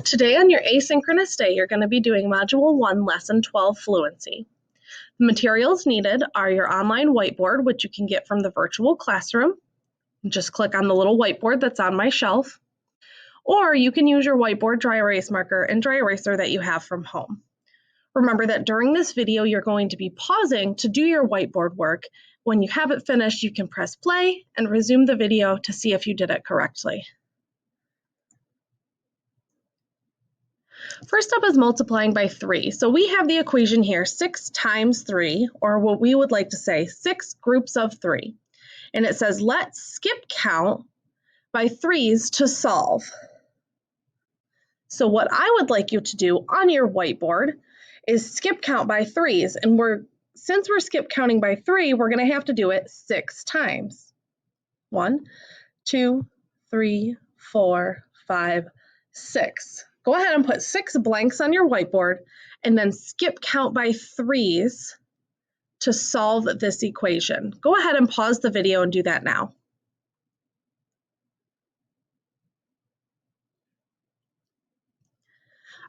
Today on your asynchronous day, you're going to be doing Module 1, Lesson 12, Fluency. The materials needed are your online whiteboard, which you can get from the virtual classroom. Just click on the little whiteboard that's on my shelf. Or you can use your whiteboard dry erase marker and dry eraser that you have from home. Remember that during this video, you're going to be pausing to do your whiteboard work. When you have it finished, you can press play and resume the video to see if you did it correctly. First up is multiplying by 3. So we have the equation here, 6 times 3, or what we would like to say, 6 groups of 3. And it says, let's skip count by 3s to solve. So what I would like you to do on your whiteboard is skip count by 3s. And since we're skip counting by 3, we're going to have to do it 6 times. 1, 2, 3, 4, 5, 6. Go ahead and put 6 blanks on your whiteboard and then skip count by 3s to solve this equation. Go ahead and pause the video and do that now.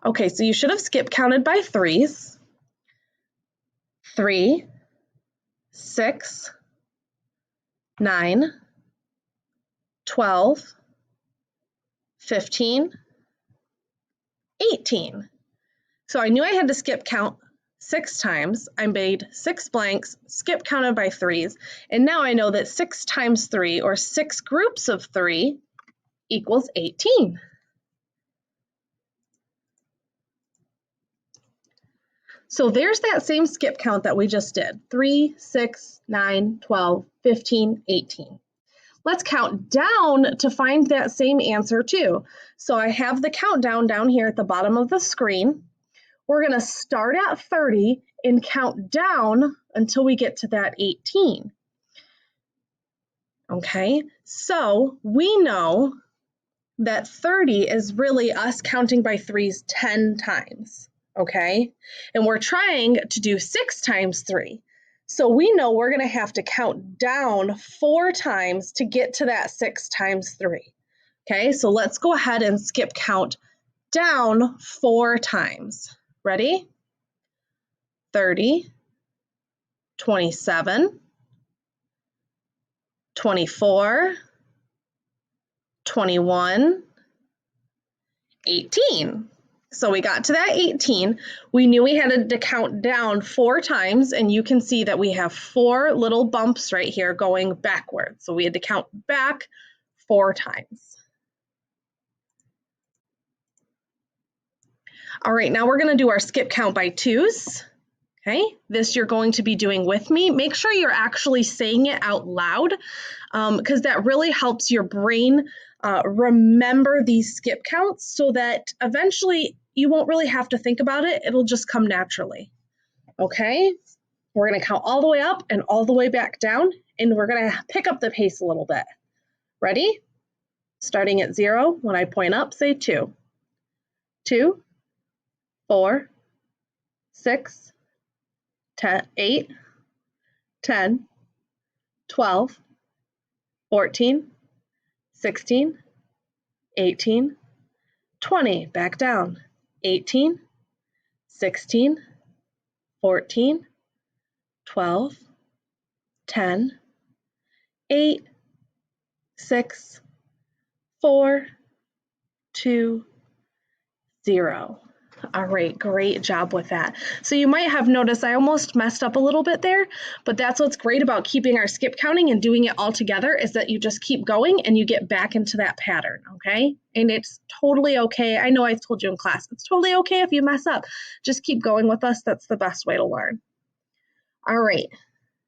Okay, so you should have skip counted by 3s. 3, 6, 9, 12, 15, 18. So I knew I had to skip count 6 times. I made 6 blanks, skip counted by 3s, and now I know that 6 times 3, or 6 groups of 3, equals 18. So there's that same skip count that we just did, 3, 6, 9, 12, 15, 18. Let's count down to find that same answer too. So I have the countdown down here at the bottom of the screen. We're going to start at 30 and count down until we get to that 18. Okay, so we know that 30 is really us counting by 3s 10 times. Okay, and we're trying to do 6 times 3. So we know we're going to have to count down 4 times to get to that 6 times 3. Okay, so let's go ahead and skip count down 4 times. Ready? 30, 27, 24, 21, 18. So we got to that 18. We knew we had to count down 4 times, and you can see that we have 4 little bumps right here going backwards. So we had to count back 4 times. All right, now we're going to do our skip count by 2s. Okay, this you're going to be doing with me. Make sure you're actually saying it out loud because that really helps your brain remember these skip counts so that eventually you won't really have to think about it. It'll just come naturally. Okay, we're going to count all the way up and all the way back down, and we're going to pick up the pace a little bit. Ready? Starting at 0, when I point up, say 2. 2, 4, 6, 10, 8, 10, 12, 14, 16, 18, 20, back down, 18, 16, 14, 12, 10, 8, 6, 4, 2, 0. All right, great job with that. So you might have noticed I almost messed up a little bit there, but that's what's great about keeping our skip counting and doing it all together is that you just keep going and you get back into that pattern, okay? And it's totally okay. I know I told you in class, it's totally okay if you mess up. Just keep going with us. That's the best way to learn. All right,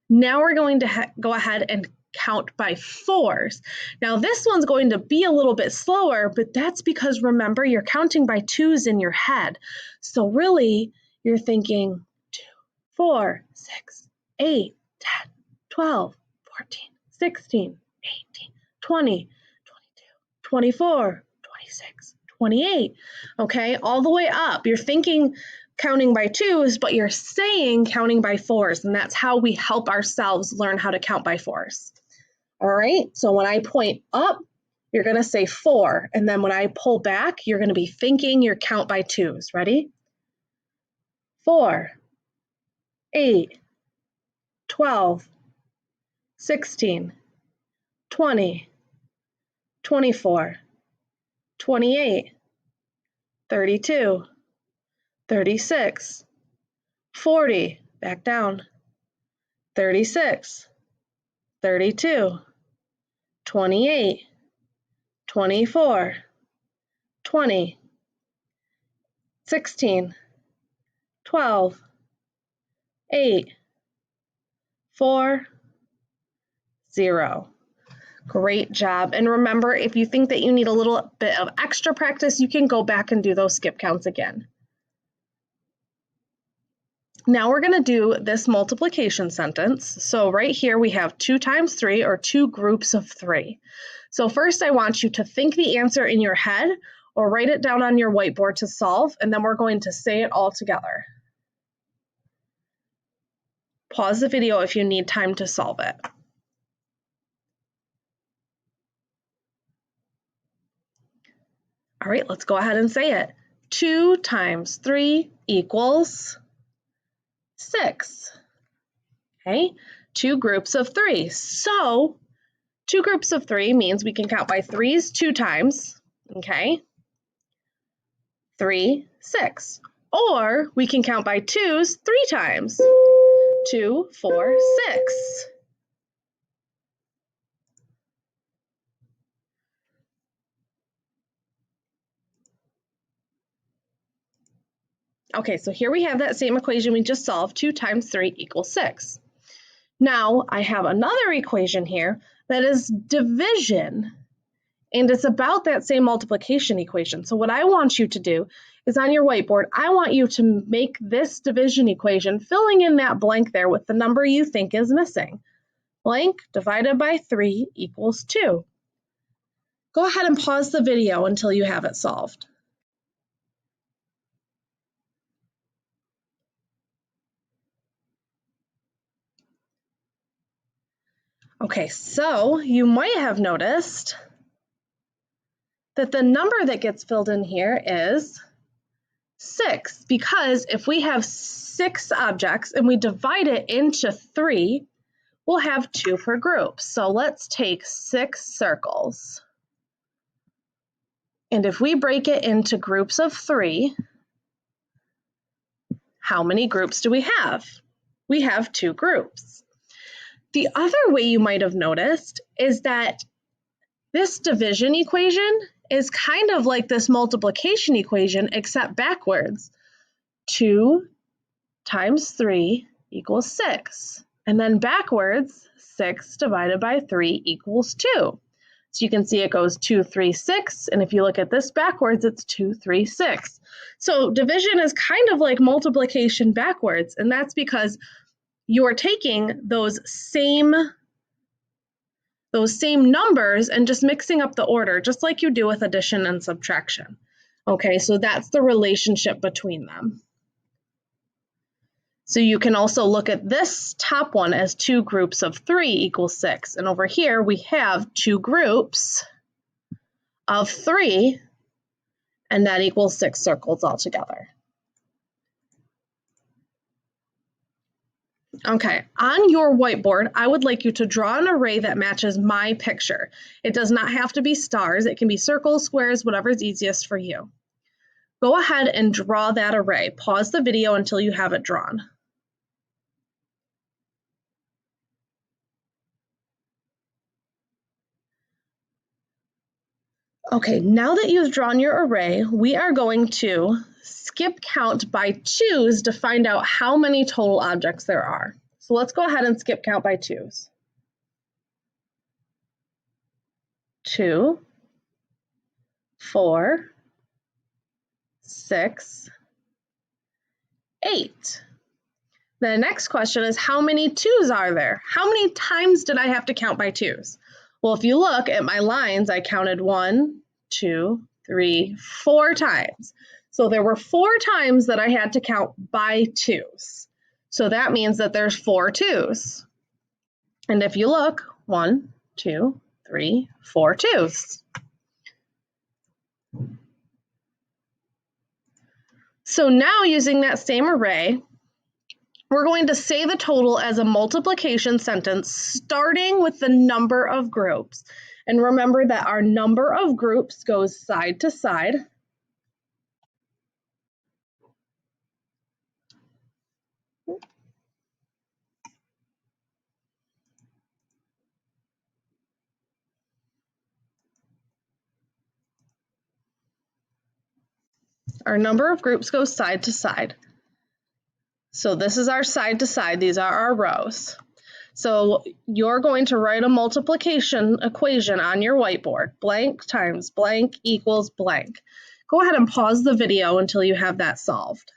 now we're going to go ahead and count by 4s. Now this one's going to be a little bit slower, but that's because remember you're counting by 2s in your head. So really you're thinking 2, 4, 6, 8, 10, 12, 14, 16, 18, 20, 22, 24, 26, 28. Okay, all the way up. You're thinking counting by 2s, but you're saying counting by 4s, and that's how we help ourselves learn how to count by 4s. All right, so when I point up, You're going to say 4, and then when I pull back, you're going to be thinking your count by 2s. Ready? 4, 8, 12, 16, 20, 24, 28, 32, 36, 40, back down, 36, 32, 28, 24, 20, 16, 12, 8, 4, 0. Great job. And remember, if you think that you need a little bit of extra practice, you can go back and do those skip counts again. Now we're going to do this multiplication sentence. So right here we have 2 times 3, or 2 groups of 3. So first I want you to think the answer in your head or write it down on your whiteboard to solve, and then we're going to say it all together. Pause the video if you need time to solve it. All right, let's go ahead and say it. 2 times 3 equals 6. Okay, 2 groups of 3. So 2 groups of 3 means we can count by 3s 2 times, okay? 3, 6. Or we can count by 2s 3 times. 2, 4, 6. Okay, so here we have that same equation we just solved. 2 times 3 equals 6. Now I have another equation here that is division, and it's about that same multiplication equation. So what I want you to do is on your whiteboard, I want you to make this division equation, filling in that blank there with the number you think is missing. Blank divided by 3 equals 2. Go ahead and pause the video until you have it solved. Okay, so you might have noticed that the number that gets filled in here is 6, because if we have 6 objects and we divide it into 3, we'll have 2 per group. So let's take 6 circles. And if we break it into groups of 3, how many groups do we have? We have 2 groups. The other way you might have noticed is that this division equation is kind of like this multiplication equation, except backwards. 2 times 3 equals 6. And then backwards, 6 divided by 3 equals 2. So you can see it goes 2, 3, 6. And if you look at this backwards, it's 2, 3, 6. So division is kind of like multiplication backwards. And that's because you're taking those same numbers and just mixing up the order, just like you do with addition and subtraction. Okay, so that's the relationship between them. So you can also look at this top one as 2 groups of 3 equals 6. And over here we have 2 groups of 3, and that equals 6 circles altogether. Okay, on your whiteboard, I would like you to draw an array that matches my picture. It does not have to be stars. It can be circles, squares, whatever is easiest for you. Go ahead and draw that array. Pause the video until you have it drawn. Okay, now that you've drawn your array, we are going to skip count by 2s to find out how many total objects there are. So let's go ahead and skip count by 2s. 2, 4, 6, 8. The next question is, how many 2s are there? How many times did I have to count by 2s? Well, if you look at my lines, I counted 1, 2, 3, 4 times. So there were 4 times that I had to count by 2s. So that means that there's 4 2s. And if you look, 1, 2, 3, 4 twos. So now using that same array, we're going to say the total as a multiplication sentence starting with the number of groups. And remember that our number of groups goes side to side. Our number of groups goes side to side. So this is our side to side. These are our rows. So you're going to write a multiplication equation on your whiteboard. Blank times blank equals blank. Go ahead and pause the video until you have that solved.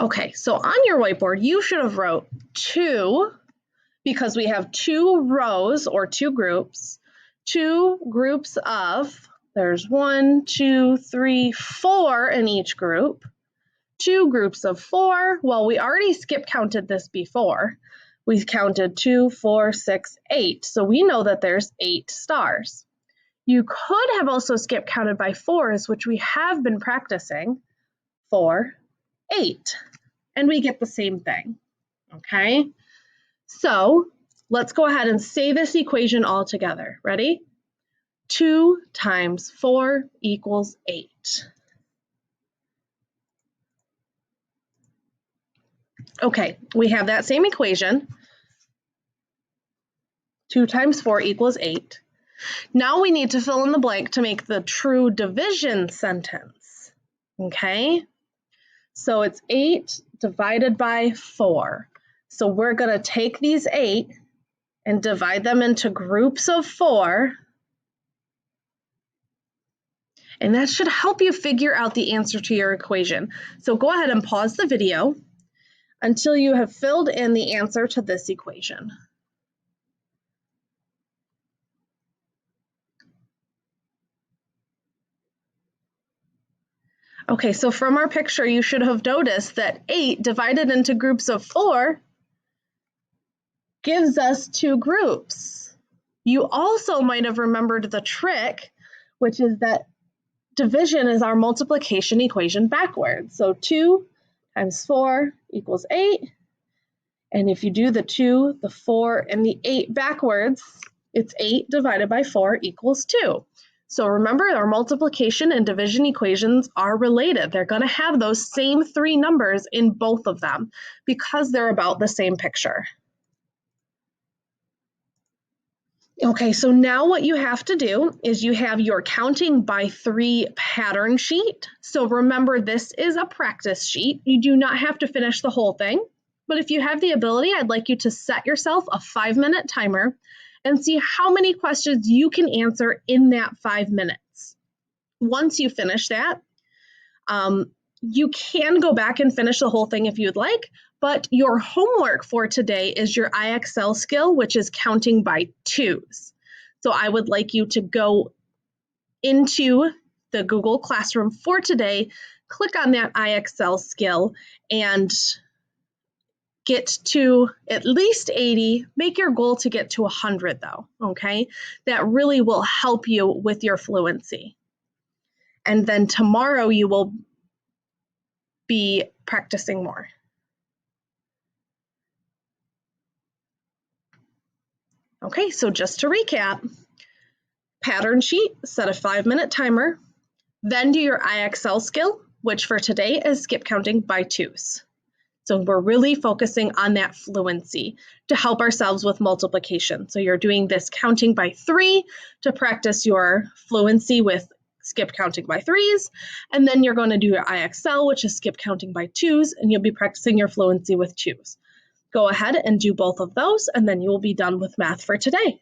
Okay, so on your whiteboard, you should have wrote 2, because we have 2 rows or 2 groups of, there's 1, 2, 3, 4 in each group. 2 groups of 4. Well, we already skip counted this before. We counted 2, 4, 6, 8. So we know that there's 8 stars. You could have also skip counted by 4s, which we have been practicing. 4, 8. And we get the same thing. Okay? So let's go ahead and say this equation all together. Ready? 2 times 4 equals 8. Okay, we have that same equation. 2 times 4 equals 8. Now we need to fill in the blank to make the true division sentence. Okay? So it's 8 divided by 4. So we're going to take these 8 and divide them into groups of 4. And that should help you figure out the answer to your equation. So go ahead and pause the video until you have filled in the answer to this equation. Okay, so from our picture, you should have noticed that 8 divided into groups of 4 gives us 2 groups. You also might have remembered the trick, which is that division is our multiplication equation backwards. So 2 times 4 equals 8. And if you do the 2, the 4, and the 8 backwards, it's 8 divided by 4 equals 2. So remember, our multiplication and division equations are related. They're going to have those same 3 numbers in both of them because they're about the same picture. Okay, so now what you have to do is you have your counting by 3 pattern sheet. So remember, this is a practice sheet. You do not have to finish the whole thing, but if you have the ability, I'd like you to set yourself a 5-minute timer and see how many questions you can answer in that 5 minutes. Once you finish that, you can go back and finish the whole thing if you'd like, but your homework for today is your IXL skill, which is counting by 2s. So I would like you to go into the Google Classroom for today, click on that IXL skill, and get to at least 80. Make your goal to get to 100 though, okay? That really will help you with your fluency. And then tomorrow you will be practicing more. Okay, so just to recap, pattern sheet, set a 5-minute timer, then do your IXL skill, which for today is skip counting by 2s. So we're really focusing on that fluency to help ourselves with multiplication. So you're doing this counting by 3 to practice your fluency with skip counting by 3s, and then you're going to do your IXL, which is skip counting by 2s, and you'll be practicing your fluency with 2s. Go ahead and do both of those, and then you will be done with math for today.